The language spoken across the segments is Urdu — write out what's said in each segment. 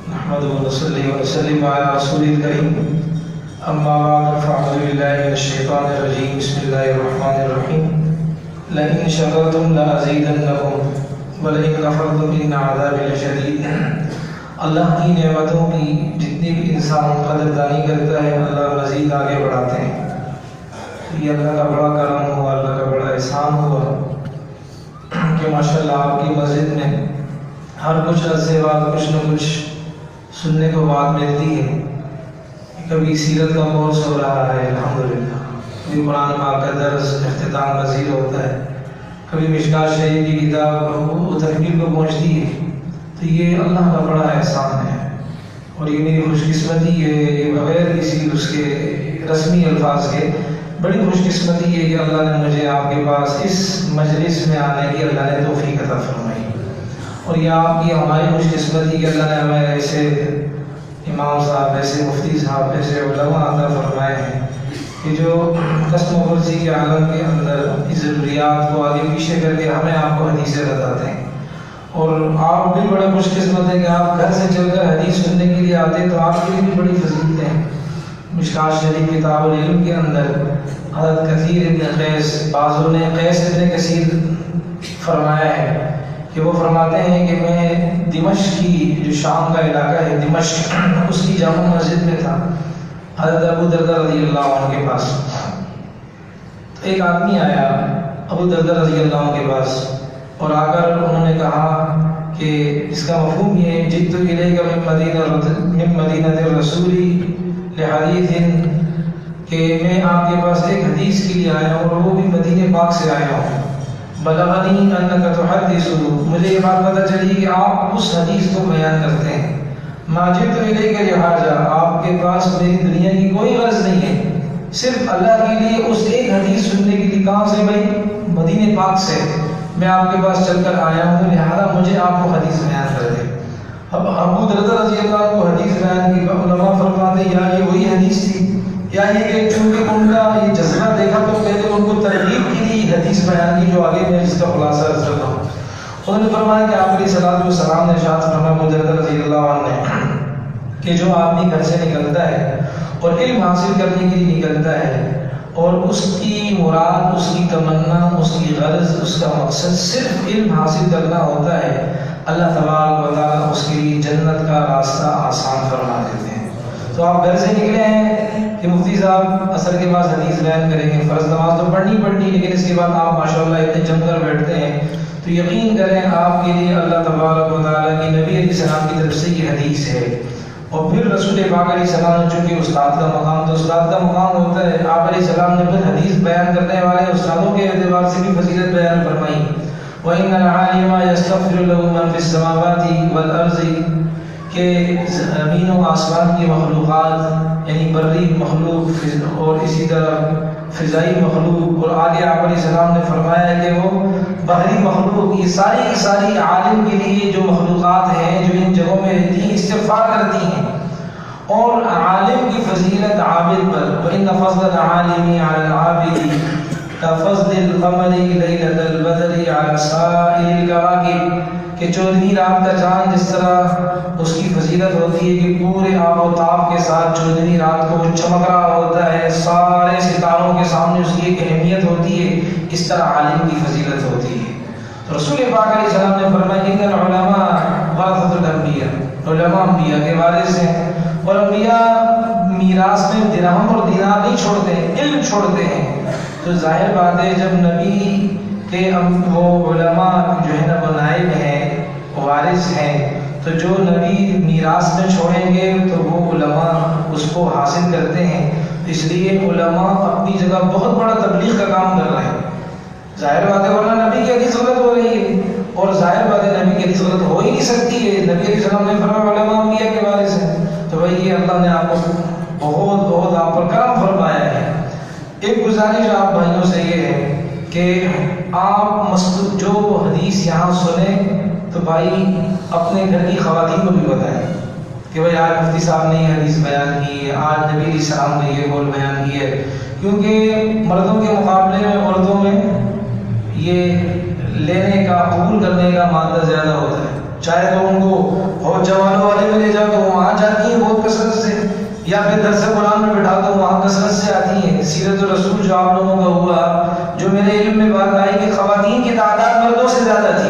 نحمده ونصلي ونسلم على رسول الكريم أما بعد فأعوذ بالله من الشيطان الرجيم بسم الله الرحمن الرحيم لئن شكرتم لأزيدنكم ولئن كفرتم إن عذابي لشديد۔ اللہ کی نعمتوں کی جتنی بھی انسان قدردانی کرتا ہے اللہ مزید آگے بڑھاتے ہیں۔ یہ اللہ کا بڑا کرم ہوا، اللہ کا بڑا احسان ہوا کہ ماشاءاللہ آپ کی مسجد میں ہر کچھ عرصے بعد کچھ نہ کچھ سننے کو بات ملتی ہے۔ کبھی سیرت کا کورس ہو رہا ہے الحمدللہ، کبھی قرآن پاک کا درس اختتام پذیر ہوتا ہے، کبھی مشکات شریف کی کتاب تحقیق کو پہنچتی ہے۔ تو یہ اللہ کا بڑا احسان ہے اور یہ میری خوش قسمتی ہے، یہ بغیر کسی اس کے رسمی الفاظ کے بڑی خوش قسمتی ہے کہ اللہ نے مجھے آپ کے پاس اس مجلس میں آنے کی اللہ نے توفیق عطا فرمائی، اور یہ آپ کی ہماری خوش قسمتی کہ اللہ نے ہمیں ایسے امام صاحب، ایسے مفتی صاحب، ایسے علماء عطا فرمائے ہیں کہ جو قسم و فرضی کے عالم کے اندر اس ضروریات کو آگے پیچھے کر کے ہمیں آپ کو حدیثیں بتاتے ہیں۔ اور آپ بھی بڑے خوش قسمت ہیں کہ آپ گھر سے چل کر حدیث سننے کے لیے آتے ہیں، تو آپ کے لیے بھی بڑی فضیلت ہے۔ مشکات شریف کتاب العلم کے اندر حضرت کثیر ابن قیس، بعضوں نے قیس ابن کثیر فرمایا ہے کہ وہ فرماتے ہیں کہ میں دمشق کی جو شام کا علاقہ ہے دمشق، اس کی جامع مسجد میں تھا حضرت ابو دردہ رضی اللہ عنہ کے پاس۔ تو ایک آدمی آیا ابو دردہ رضی اللہ عنہ کے پاس اور آ کر انہوں نے کہا کہ اس کا مفہوم یہ جئت الیک من مدینۃ الرسول لحدیث، کہ میں آپ کے پاس ایک حدیث کے لیے آیا ہوں اور وہ بھی مدینہ پاک سے آیا ہوں۔ بلغنی انک تحدث، مجھے یہ بات پتہ چلی کہ آپ اس حدیث کو بیان کرتے ہیں۔ ما جئت الیک لحاجہ، آپ کے پاس میری دنیا کی کوئی غرض نہیں ہے، صرف اللہ کے لیے اس ایک حدیث سننے کے لیے۔ کہاں سے بھائی؟ مدینہ پاک سے میں آپ کے پاس چل کر آیا ہوں، لہذا مجھے آپ کو حدیث بیان کر دیں۔ اب ابو دردہ رضی اللہ عنہ کو حدیث بیان کی، علماء فرماتے ہیں یا یہ وہی حدیث تھی یا یہ کہ چونکہ ان کا یہ جذبہ دیکھا تو پہلے ان کو ترغیب کے لیے حدیث بیان کی جو آگے میں اس کا خلاصہ عرض کرتا ہوں۔ انہوں نے فرمایا کہ آپ علیہ الصلوۃ والسلام نے ارشاد فرمایا ابو دردہ رضی اللہ عنہ نے کہ جو آدمی گھر سے نکلتا ہے اور علم حاصل کرنے کے لیے نکلتا ہے اور اس کی مراد، اس کی تمنا، اس کی غرض، اس کا مقصد صرف علم حاصل کرنا ہوتا ہے، اللہ تبارک و تعالیٰ اس کے لیے جنت کا راستہ آسان فرما دیتے ہیں۔ تو آپ گھر سے نکلے ہیں کہ مفتی صاحب عصر کے بعد حدیث بیان کریں گے، فرض نماز تو پڑھنی لیکن اس کے بعد آپ ماشاءاللہ اتنے جم کر بیٹھتے ہیں، تو یقین کریں آپ کے لیے اللہ تبارک و تعالیٰ کی نبی علیہ السلام کی طرف سے یہ حدیث ہے۔ اور پھر رسول پاک علیہ السلام نے چونکہ استاد کا مقام، تو استاد کا مقام ہوتا ہے، آپ علیہ السلام نے پھر حدیث بیان کرنے والے استادوں کے اعتبار سے بھی فضیلت بیان فرمائی۔ وَإِنَّ الْعَالِمَ يَسْتَغْفِرُ لَهُ مَنْ فِي السَّمَاوَاتِ وَالْأَرْضِ، کہ زمین و آسمان کی مخلوقات یعنی بری مخلوق اور اسی طرح فضائی مخلوق، اور آگے آپ علیہ السلام نے فرمایا کہ وہ بحری مخلوق، یہ ساری کی ساری عالم کے لیے جو مخلوقات ہیں جو ان جگہوں میں رہتی ہیں استغفار کرتی ہیں، اور عالم کی فضیلت عابد پر، وَإِنَّ فَضْلَ الْعَالِمِ عَلَى الْعَابِدِ كَفَضْلِ الْقَمَرِ لَيْلَةَ الْبَدْرِ عَلَى سَائِرِ الْكَوَاكِبِ، کہ چودھویں رات کا چاند جس طرح اس کی فضیلت ہوتی ہے کہ پورے آب و تاب کے ساتھ چودھویں رات کو وہ چمک رہا ہوتا ہے، سارے ستاروں کے سامنے اس کی ایک اہمیت ہوتی ہے، اس طرح عالم کی فضیلت ہوتی ہے۔ تو رسول پاک علیہ السلام نے فرمایا ان العلماء ورثۃ الانبیاء، علماء انبیاء کے وارث ہیں، اور انبیاء میراث میں درہم اور دینار نہیں چھوڑتے ہیں، علم چھوڑتے ہیں۔ تو ظاہر بات ہے جب نبی کہ وہ علماء جو ہے نا وہ نائب ہیں، وارث ہیں، تو جو نبی میراث میں چھوڑیں گے تو وہ علماء اس کو حاصل کرتے ہیں۔ اس لیے علماء اپنی جگہ بہت بڑا تبلیغ کا کام کر رہے ہیں۔ ظاہر بات ہے ورنہ نبی کی حدیث غلط ہو رہی ہے، اور ظاہر بات ہے نبی کی حدیث غلط ہو ہی نہیں سکتی ہے۔ نبی علیہ السلام نے فرمایا علماء انبیاء کے وارث ہیں، تو بھائی یہ اللہ نے آپ کو بہت بہت آپ پر کرم فرمایا ہے۔ ایک گزارش آپ بھائیوں سے یہ ہے کہ آپ جو حدیث یہاں سنیں تو بھائی اپنے گھر کی خواتین کو بھی بتائیں کہ بھائی آج مفتی صاحب نے یہ حدیث بیان کی ہے، آج نبی علیہ السلام نے یہ قول بیان کی ہے، کیونکہ مردوں کے مقابلے میں عورتوں میں یہ لینے کا، قبول کرنے کا مادہ زیادہ ہوتا ہے۔ چاہے تو ان کو بہت جوانوں والے میں لے جاؤ تو میرے علم میں بات آئی کہ خواتین کی تعداد مردوں سے زیادہ تھی،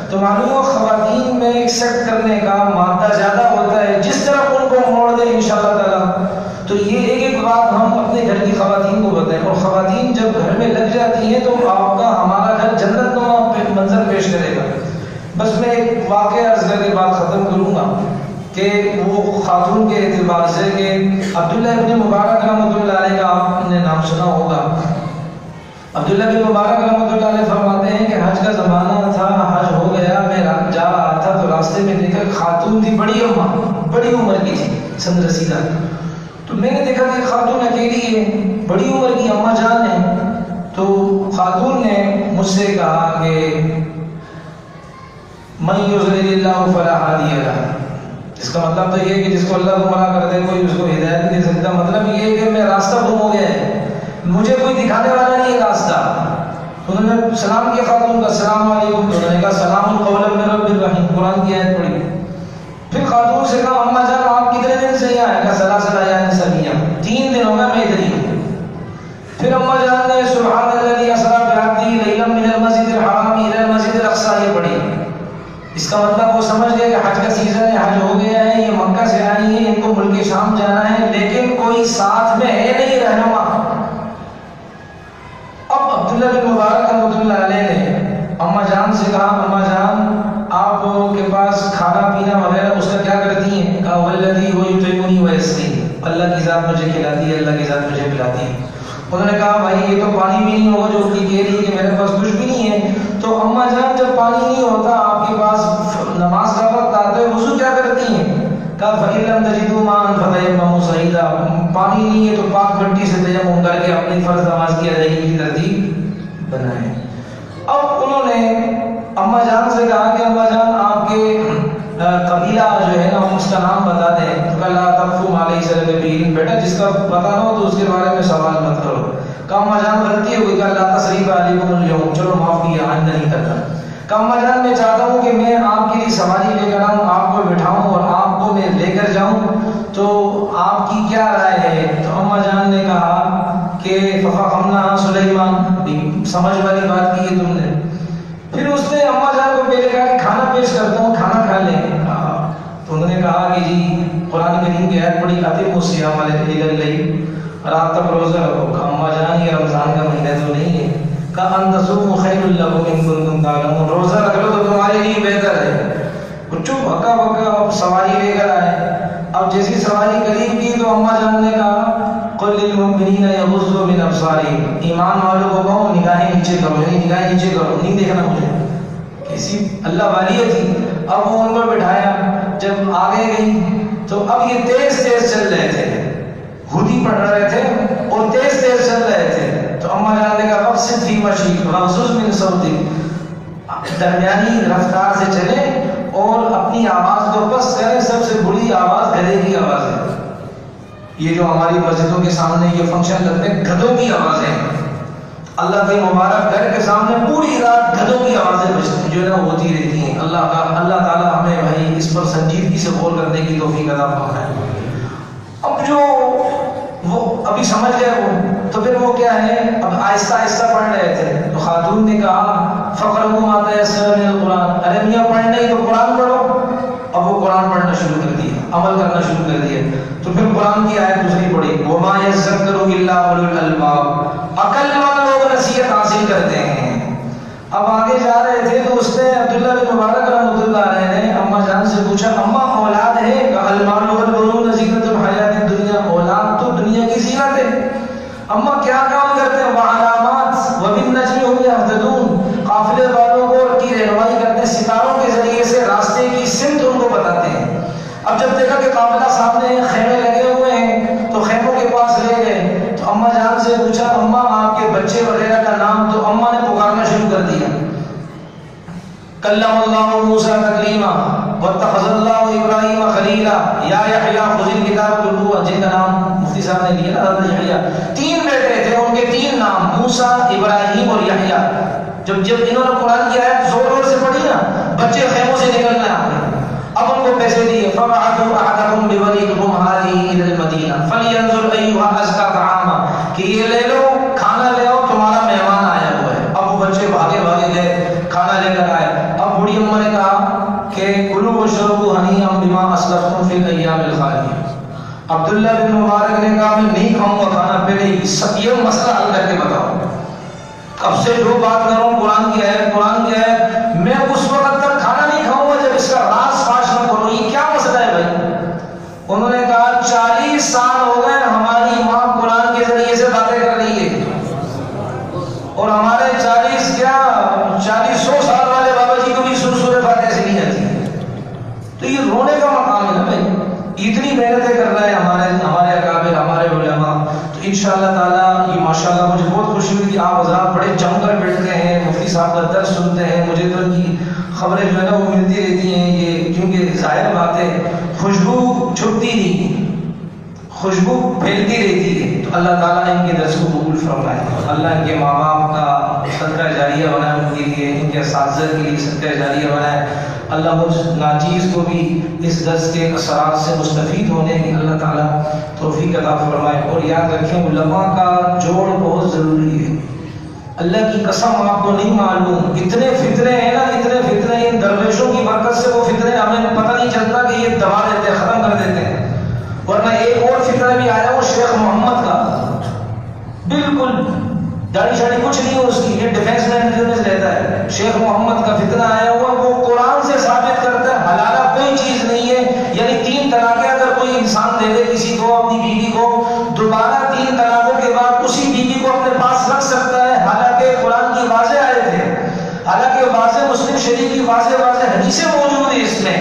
تو معلوم ہو خواتین میں ایکسیپٹ کرنے کا مادہ زیادہ ہوتا ہے، جس طرح ان کو موڑ دیں انشاءاللہ تعالیٰ۔ تو یہ ایک ایک بات ہم اپنے گھر کی خواتین کو بتائیں، اور خواتین جب گھر میں لگ جاتی ہیں تو آپ کا ہمارا گھر جنت نما منظر پیش کرے گا۔ بس میں ایک واقعہ عرض کر کے بات ختم کروں گا کہ وہ خاتون کے اعتبار سے کہ عبداللہ ابن مبارک رحمۃ اللہ علیہ کا آپ نے نام سنا ہوگا۔ عبداللہ بن مبارک رحمۃ اللہ علیہ فرماتے ہیں کہ حج کا زمانہ تھا، حج ہو گیا، میں جا رہا تھا تو راستے میں دیکھا خاتون تھی، بڑی عمر کی تھی، سن رسیدہ۔ تو میں نے دیکھا کہ خاتون اکیلی ہے، بڑی عمر کی اماں جان ہے۔ تو خاتون نے مجھ سے کہا کہ من یضلل اللہ فلا ہادی لہ، اس کا مطلب تو یہ ہے کہ جس کو اللہ گمراہ کر دے کوئی اس کو ہدایت نہیں دے سکتا۔ مطلب یہ ہے کہ میں راستہ گم ہو گیا ہے، مجھے کوئی دکھانے والا نہیں ہے راستہ۔ انہوں نے سلام کیا خاتون کا، السلام علیکم، انہوں نے کہا سلام قولا من رب الرحیم، قرآن کی آیت پڑھی۔ پھر خاتون سے کہا اماں جان آپ کتنے دن سے یہاں ہیں؟ کہا ثلاثۃ ایام سویہ، 3 دن ہو گئے میں ادھر ہی ہوں۔ پھر اماں جان نے سبحان الذی اسری بعبدہ لیلا من المسجد الحرام الی المسجد الاقصی یہ پڑھی۔ اس کا مطلب وہ سمجھ گئے کہ حج کا سیزن ہے، حج ہو گیا ہے، یہ مکہ سے آئی ہیں، ان کو ملک شام جانا ہے، لیکن کوئی ساتھ میں ہے نہیں رہنما۔ اب عبداللہ بن مبارک رحمۃ اللہ علیہ نے اماں جان سے کہا اماں جان آپ کے پاس کھانا پینا وغیرہ اس کا کیا کرتی ہیں؟ کہا والذی هو یطعمنی ویسقین، اللہ کی ذات مجھے کھلاتی ہے، اللہ کی ذات مجھے پلاتی ہے۔ انہوں نے کہا بھائی یہ تو پانی بھی نہیں ہوگا جو کہ کہہ رہی ہے کہ میرے پاس کچھ بھی نہیں ہے۔ تو اماں جان جب پانی نہیں ہوتا آپ کے پاس نماز کا وقت آتا ہے وضو کیا کرتی ہیں؟ کہا فَإِن لَّمْ تَجِدُوا مَاءً فَتَيَمَّمُوا صَعِيدًا، پانی نہیں ہے تو پاک مٹی سے تیمم کر کے اپنی فرض نماز کی ادائیگی کی ترتیب بنائیں۔ اب انہوں نے اماں جان سے کہا کہ اماں جان آپ کے قبیلہ جو ہے نا اس کا نام بتا دیں۔ تو کہا لا تقف ما لیس لک بہ علم، بیٹا جس کا پتہ نہ ہو تو اس کے بارے میں سوال مت کرو۔ کہا اماں جان غلطی ہو گئی، کہا لا تثریب علیکم اليوم، چلو معاف کیا آئندہ نہیں کرنا۔ کہا اماں جان میں چاہتا ہوں کہ میں آپ کے لیے سواری لے کر آؤں، آپ کو بٹھاؤں اور آپ کو میں لے کر جاؤں، تو آپ کی کیا رائے ہے؟ تو اماں جان نے کہا کہ ففہمناہا سلیمان، سمجھ والی بات کی ہے تم نے۔ پھر اس نے اماں جان کو پہلے کہا کہ کھانا پیش کرتا ہوں، کھانا کھا لیں۔ تو انہوں نے کہا کہ جی قرآن کریم کی آیت پڑھی اتموا الصیام الی اللیل، رات تک روزہ رکھو۔ کہا اماں جان یہ رمضان کا مہینہ تو نہیں ہے۔ کہا ان تصوموا خیر لکم ان کنتم تعلمون، روزہ رکھ لو تو تمہارے لیے بہتر ہے۔ چپ ہکا بکا اب سواری لے کر آئے۔ اب جیسی سواری قریب کی تو اماں جان نے کہا قل للمؤمنین یغضوا من ابصارہم، ایمان والوں کو کہو نگاہیں نیچے کرو، یعنی نگاہیں نیچے کرو، نہیں دیکھنا مجھے۔ کیسی اللہ والی تھی۔ اب وہ ان کو بٹھایا، جب آگے گئی تو اب یہ تیز تیز چل رہے تھے، ہودی پڑھ رہے تھے اور تیز تیز چل رہے تھے۔ تو اماں جان نے کہا فقصد فی مشیک واغضض من صوتک، درمیانی رفتار سے چلے اور اپنی آواز کو پست کریں، سب سے بری آواز گدھے کی آواز ہے۔ یہ جو ہماری مسجدوں کے سامنے یہ فنکشن لگتے ہیں گدھوں کی آوازیں، اللہ کے مبارک گھر کے سامنے پوری رات گدھوں کی آوازیں جو ہے نا ہوتی رہتی ہیں۔ اللہ تعالیٰ ہمیں بھائی اس پر سنجیدگی سے غور کرنے کی توفیق عطا فرمائے۔ اب جو وہ ابھی سمجھ گئے وہ، تو پھر وہ کیا ہے اب آہستہ آہستہ پڑھ رہے تھے۔ تو خاتون نے کہا فقرؤوا ما تیسر من القرآن، ارے میاں پڑھنا ہی تو قرآن پڑھو۔ اب وہ قرآن پڑھنا شروع کر دیا، عمل کرنا شروع کر دیا۔ تو پھر قرآن کی آیت دوسری پڑھی وما یذکر الا اولو الالباب، عقل مند لوگ نصیحت حاصل کرتے ہیں۔ اب آگے جا رہے تھے تو اس نے عبداللہ بن مبارک رحمۃ اللہ علیہ نے اماں جان سے پوچھا اماں اولاد ہے؟ کہا المال والبنون زینۃ الحیات الدنیا، اولاد تو دنیا کی زینت ہے۔ اماں کیا کام کرتے ہیں؟ وعلامات وبالنجم هم یہتدون، قافلے والوں کو کی رہنمائی کرتے ہیں، ستاروں کے ذریعے سے راستے کی سمت ان کو بتاتے ہیں۔ اب جب دیکھا کہ قافلہ سامنے خیمے لگے ہوئے ہیں تو خیموں کے پاس لے گئے۔ تو اماں جان سے پوچھا اماں آپ کے بچے وغیرہ کا نام؟ تو اماں نے پکارنا شروع کر دیا کلم اللہ موسیٰ تکلیما واتخذ اللہ ابراہیم خلیلا یا یحییٰ خذ الکتاب بقوۃ، جن کا نام مفتی صاحب نے لیا نا حضرت یحییٰ، 3 بیٹے تھے، ان کے 3 نام موسیٰ، ابراہیم اور یحییٰ۔ جب انہوں نے قرآن کی آیت زور زور سے پڑھی نا، بچے خیموں سے نکلنے آتے، اب ان کو پیسے دیے فبعثوا احدکم بولیکم هذه الى المدینہ فلینظر ایھا ازکی طعاما، کہ یہ لے لو کھانا لے آؤ تمہارا مہمان آیا ہوا ہے۔ واشربوا هنيئا بما اسلفتم في الايام الخاليه. عبداللہ بن مبارک نے کہا میں نہیں کھاؤں گا کھانا، پہلے یہ مسئلہ حل کر کے بتاؤ، اب سے جو بات کروں قرآن کی ہے میں اس وقت تک کھانا نہیں کھاؤں گا جب اس کا راز فاش نہ کروں. یہ کیا مسئلہ ہے بھائی؟ انہوں نے کہا 40 سال ہو گئے ہماری ماں قرآن کے ذریعے سے باتیں کر رہی ہے اور ہمارے 40-100 سال والے بابا جی کو بھی سورہ فاتحہ سے نہیں آتی. تو یہ رونے کا مقام ہے نا بھائی، اتنی محنتیں کر رہے ہیں ہمارے اکابر، ہمارے علماء. تو انشاءاللہ تعالیٰ یہ ماشاءاللہ مجھے بہت خوشی ہوئی کہ آپ حضرات بڑے جم کر بیٹھتے ہیں، مفتی صاحب کا درس سنتے ہیں. مجھے تو ان کی خبریں جو ہے نا وہ ملتی رہتی ہیں، یہ کیونکہ ظاہر بات ہے خوشبو چھپتی نہیں، خوشبو پھیلتی رہتی ہے. تو اللہ تعالیٰ ان کے درس کو قبول فرمائے، اللہ ان کے ماں باپ کا صدقہ جاریہ بنائے، ان کے لیے، ان کے اساتذہ کے لیے صدقہ جاریہ بنائے. اللہ مجھ ناچیز کو بھی اس درس کے اثرات سے مستفید ہونے کی اللہ تعالیٰ توفیق عطا فرمائے. اور یاد رکھیں علماء کا جوڑ بہت ضروری ہے. اللہ کی قسم آپ کو نہیں معلوم اتنے فتنے ہیں نا، اتنے فتنے ان درویشوں کی برکت سے وہ فتنے ہمیں پتہ نہیں چلتا کہ یہ دبا دیتے ہیں، ختم کر دیتے ہیں. ورنہ ایک اور فتنہ بھی آیا وہ شیخ محمد کا، بالکل داڑھی شاڑی کچھ نہیں ہو اس کی، یہ ڈیفینس میں رہتا ہے. شیخ محمد کا فتنہ آیا ہوا، وہ قرآن سے ثابت کرتا ہے حلالہ کوئی چیز نہیں ہے. یعنی 3 طلاقیں اگر کوئی انسان دے دے کسی کو، اپنی بیوی کو، دوبارہ 3 طلاقوں کے بعد اسی بیوی کو اپنے پاس رکھ سکتا ہے. حالانکہ قرآن کی واضح آئے تھے، حالانکہ واضح مسلم شریف کی واضح حدیثیں موجود ہیں اس میں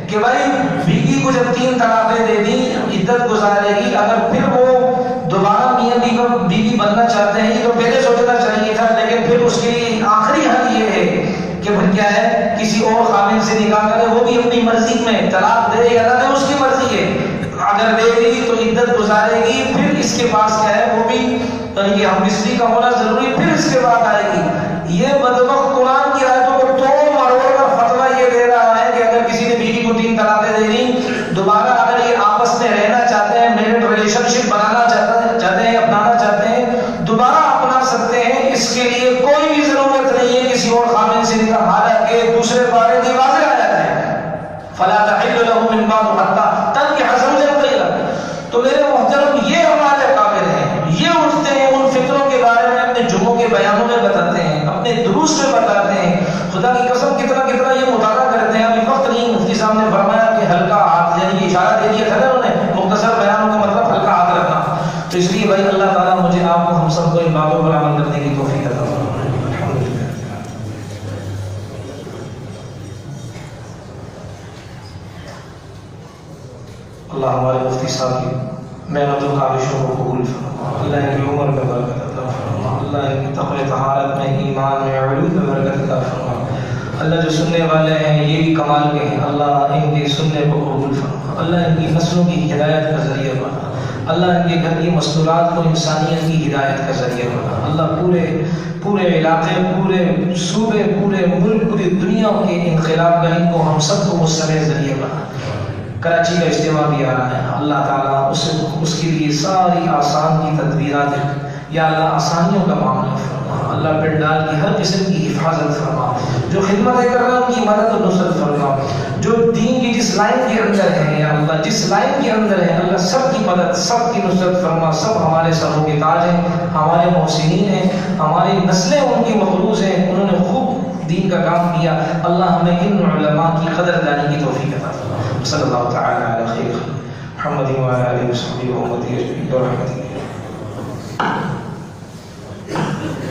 کہ بھائی بیوی کو جب 3 طلاقیں دے دی عدت گزارے گی، اگر پھر وہ دوبارہ میاں بیوی بننا چاہتے ہیں، یہ تو پہلے سوچنا چاہیے تھا، لیکن پھر اس کے لیے آخری حل یہ ہے کہ پھر کیا ہے کسی اور خاوند سے نکاح کرے، وہ بھی اپنی مرضی میں، طلاق دے یا نہ دے اس کی مرضی ہے. اگر دے گی تو عدت گزارے گی، پھر اس کے پاس کیا ہے وہ بھی یہ ہم مصری کا ہونا ضروری، پھر اس کے بعد آئے گی. یہ بدبخت قرآن کی آیتوں کو توڑ مروڑ کر فتویٰ یہ دے رہا ہے کہ اگر کسی نے بیوی کو 3 طلاقیں دے دی، دوبارہ اگر یہ آپس میں رہنا چاہتے ہیں، میرٹ ریلیشن شپ بنانا چاہتے ہیں، اپنانا چاہتے ہیں، دوبارہ اپنا سکتے ہیں. اس کے لیے کوئی بھی ضرورت نہیں ہے کسی اور خامن سے نکاح، حالانکہ دوسرے پارے کی واضح آیت ہے فلا تحل له من بعد حتى تنكح زوجا غيره. تو میرے محترم یہ ہمارے اکابر ہیں، یہ اٹھتے ہیں ان فطروں کے بارے میں اپنے جمعوں کے بیانوں میں بتاتے ہیں، اپنے دروس میں بتاتے ہیں. خدا کی قسم کتنا یہ مطالعہ کرتے ہیں. ابھی وقت نہیں، مفتی صاحب نے فرمایا کہ ہلکا ہاتھ، یعنی اشارہ دے دیا تھا انہوں نے، مختصر بیانوں کا مطلب ہلکا ہاتھ رکھنا. تو اس لیے بھائی اللہ تعالیٰ مجھے آپ کو ہم سب کو ان باتوں پر عمل کرنے کی توفیق عطا فرمائے. اللہ ہمارے مفتی صاحب کی محنت و کاوشوں کو قبول فرما، اللہ ان کی عمر میں برکت عطا فرما، اللہ ان کی تقوی طہارت میں، ایمان میں، علوم میں برکت عطا فرما. اللہ جو سننے والے ہیں یہ بھی کمال کے ہیں، اللہ ان کے سننے کو قبول فرما، اللہ ان کی نسلوں کی ہدایت کا ذریعہ بنا، اللہ ان کے گھر کی مستورات کو انسانیت کی ہدایت کا ذریعہ بنا. اللہ پورے علاقے، پورے صوبے، پورے ملک، پوری دنیا کے انقلاب کا ان کو ہم سب کو مستمر ذریعہ بنا. کراچی کا اجتماع بھی آ رہا ہے، اللہ تعالیٰ اس کے لیے ساری آسان کی تدبیرات ہیں. یا اللہ آسانیوں کا معاملہ فرما، اللہ پنڈال کی ہر قسم کی حفاظت فرما، جو خدمتیں کر رہے ہیں ان کی مدد و نصرت فرما، جو دین کی جس لائن کے اندر ہے یا اللہ جس لائن کے اندر ہے اللہ سب کی مدد، سب کی نصرت فرما. سب ہمارے سروں کے تاج ہیں، ہمارے محسنین ہیں، ہماری نسلیں ان کی مخلوص ہیں، انہوں نے خوب دین کا کام کیا. اللہ ہمیں ان علماء کی قدردانی کی توفیق عطا فرما. صلی اللہ تعالی علی خیر محمد و علی آلہ و صحبہ و امتی اجمعین برحمتک.